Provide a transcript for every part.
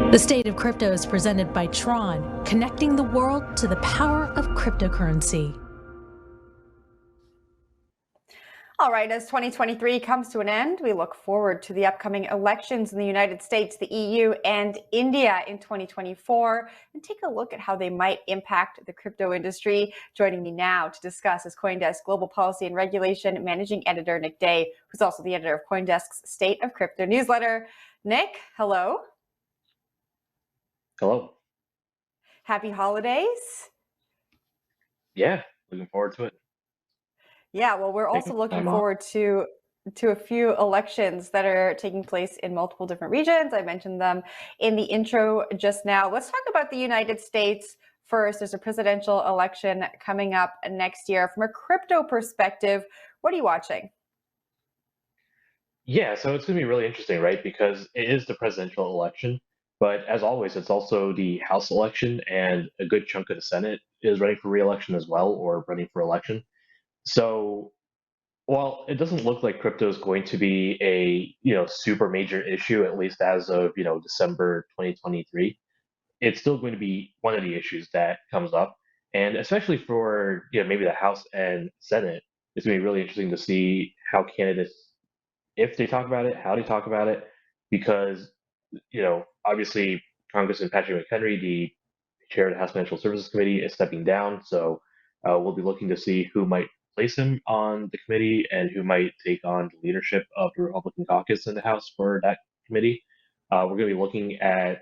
The State of Crypto is presented by Tron, connecting the world to the power of cryptocurrency. All right, as 2023 comes to an end, we look forward to the upcoming elections in the United States, the EU, and India in 2024, and take a look at how they might impact the crypto industry. Joining me now to discuss is CoinDesk Global Policy and Regulation Managing Editor Nick Day, who's also the editor of CoinDesk's State of Crypto newsletter. Nick, hello. Hello. Happy holidays. Yeah, looking forward to it. Yeah, well, we're also looking forward to a few elections that are taking place in multiple different regions. I mentioned them in the intro just now. Let's talk about the United States first. There's a presidential election coming up next year. From a crypto perspective, what are you watching? Yeah, so it's going to be really interesting, right? Because it is the presidential election, but as always, it's also the House election, and a good chunk of the Senate is running for re-election as well, or running for election. So, while it doesn't look like crypto is going to be a super major issue, at least as of December 2023, it's still going to be one of the issues that comes up, and especially for maybe the House and Senate, it's going to be really interesting to see how candidates, if they talk about it, how they talk about it, because obviously Congressman Patrick McHenry, the chair of the House Financial Services Committee, is stepping down. So we'll be looking to see who might place him on the committee and who might take on the leadership of the Republican caucus in the House for that committee. We're going to be looking at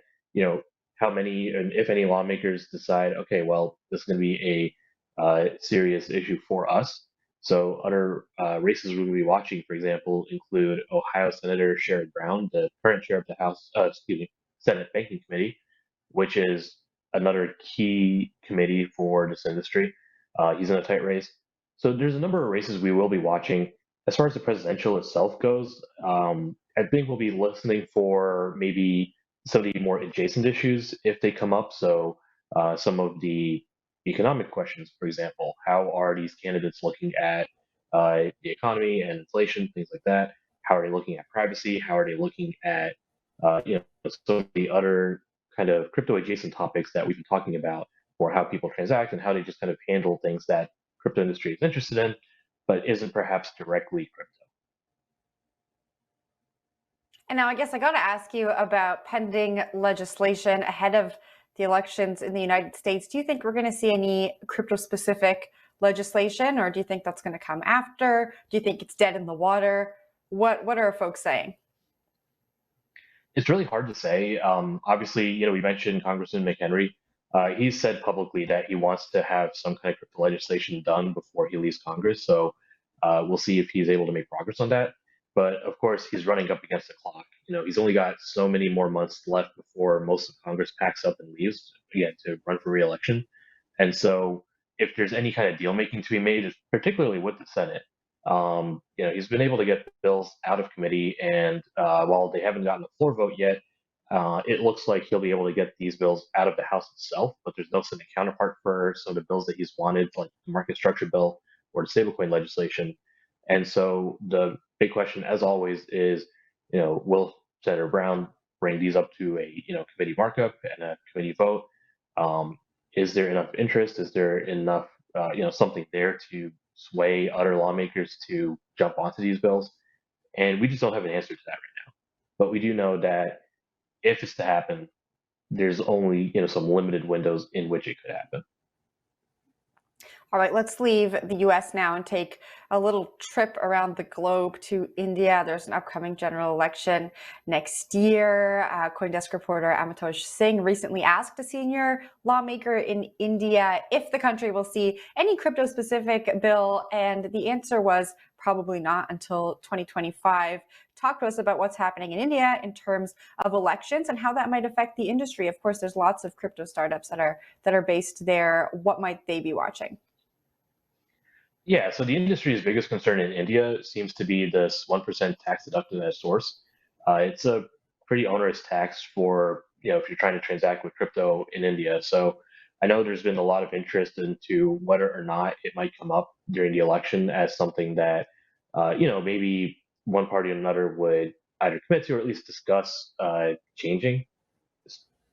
how many and if any lawmakers decide, okay, well, this is going to be a serious issue for us. So other races we're going to be watching, for example, include Ohio Senator Sherrod Brown, the current chair of the Senate Banking Committee, which is another key committee for this industry. He's in a tight race. So there's a number of races we will be watching. As far as the presidential itself goes, I think we'll be listening for maybe some of the more adjacent issues if they come up. So some of the economic questions, for example, how are these candidates looking at the economy and inflation, things like that? How are they looking at privacy? How are they looking at some of the other kind of crypto adjacent topics that we've been talking about, or how people transact and how they just kind of handle things that crypto industry is interested in, but isn't perhaps directly crypto. And now I guess I got to ask you about pending legislation ahead of the elections in the United States. Do you think we're going to see any crypto-specific legislation, or do you think that's going to come after? Do you think it's dead in the water? What are folks saying? It's really hard to say. Obviously, we mentioned Congressman McHenry. He's said publicly that he wants to have some kind of crypto legislation done before he leaves Congress. So we'll see if he's able to make progress on that. But of course, he's running up against the clock. He's only got so many more months left before most of Congress packs up and leaves again to run for re-election. And so, if there's any kind of deal making to be made, particularly with the Senate, he's been able to get bills out of committee, and while they haven't gotten a floor vote yet, it looks like he'll be able to get these bills out of the House itself. But there's no Senate counterpart for some of the bills that he's wanted, like the market structure bill or the stablecoin legislation. And so the big question, as always, is, will Senator Brown bring these up to a committee markup and a committee vote? Is there enough interest? Is there enough something there to sway other lawmakers to jump onto these bills? And we just don't have an answer to that right now. But we do know that if it's to happen, there's only some limited windows in which it could happen. All right, let's leave the US now and take a little trip around the globe to India. There's an upcoming general election next year. CoinDesk reporter Amitosh Singh recently asked a senior lawmaker in India if the country will see any crypto-specific bill, and the answer was probably not until 2025. Talk to us about what's happening in India in terms of elections and how that might affect the industry. Of course, there's lots of crypto startups that are based there. What might they be watching? Yeah, so the industry's biggest concern in India seems to be this 1% tax deducted at source. It's a pretty onerous tax for, if you're trying to transact with crypto in India. So I know there's been a lot of interest into whether or not it might come up during the election as something that, maybe one party or another would either commit to or at least discuss changing.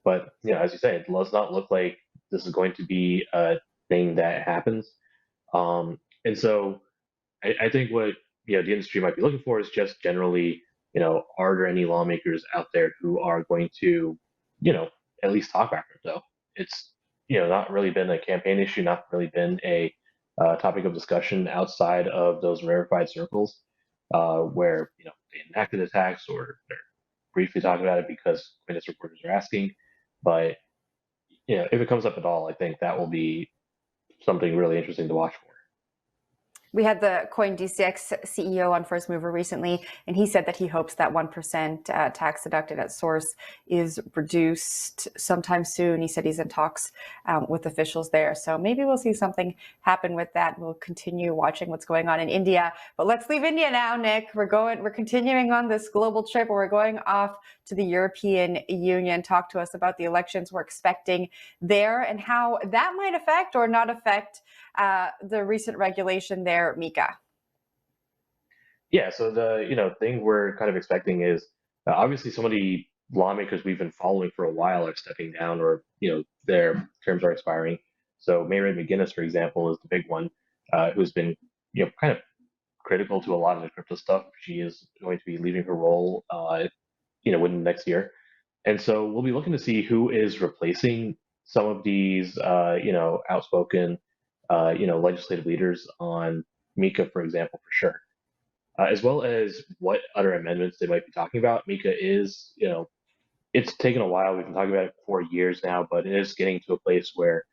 But as you say, it does not look like this is going to be a thing that happens. And so I think what the industry might be looking for is just generally, are there any lawmakers out there who are going to, you know, at least talk about crypto? It's not really been a campaign issue, not really been a topic of discussion outside of those rarefied circles where they enacted a tax or they're briefly talking about it because CoinDesk reporters are asking. But if it comes up at all, I think that will be something really interesting to watch for. We had the CoinDesk CEO on First Mover recently, and he said that he hopes that 1% tax deducted at source is reduced sometime soon. He said he's in talks with officials there. So maybe we'll see something happen with that. We'll continue watching what's going on in India. But let's leave India now, Nick. We're continuing on this global trip where we're going off to the European Union. Talk to us about the elections we're expecting there and how that might affect or not affect the recent regulation there, Mika. Yeah, so the thing we're kind of expecting is obviously some of the lawmakers we've been following for a while are stepping down or their terms are expiring. So Mary McGuinness, for example, is the big one who's been kind of critical to a lot of the crypto stuff. She is going to be leaving her role within the next year. And so we'll be looking to see who is replacing some of these outspoken legislative leaders on Mika, for example, for sure. As well as what other amendments they might be talking about. Mika is, it's taken a while. We've been talking about it for years now, but it is getting to a place where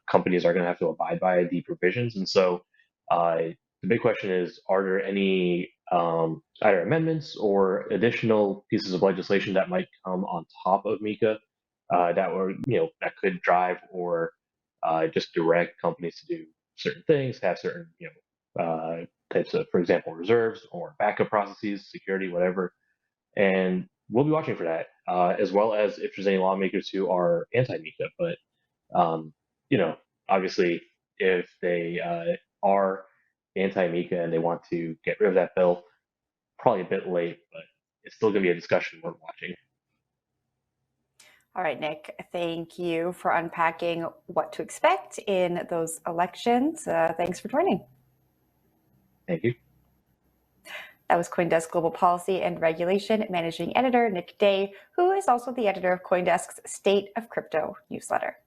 companies are going to have to abide by the provisions. And so the big question is, are there any either amendments or additional pieces of legislation that might come on top of Mika that could drive or just direct companies to do certain things, have certain, types of, for example, reserves or backup processes, security, whatever. And we'll be watching for that, as well as if there's any lawmakers who are anti-Mika. But, obviously, if they are anti-Mika and they want to get rid of that bill, probably a bit late, but it's still going to be a discussion worth watching. All right, Nick, thank you for unpacking what to expect in those elections. Thanks for joining. Thank you. That was CoinDesk Global Policy and Regulation Managing Editor Nick Day, who is also the editor of CoinDesk's State of Crypto newsletter.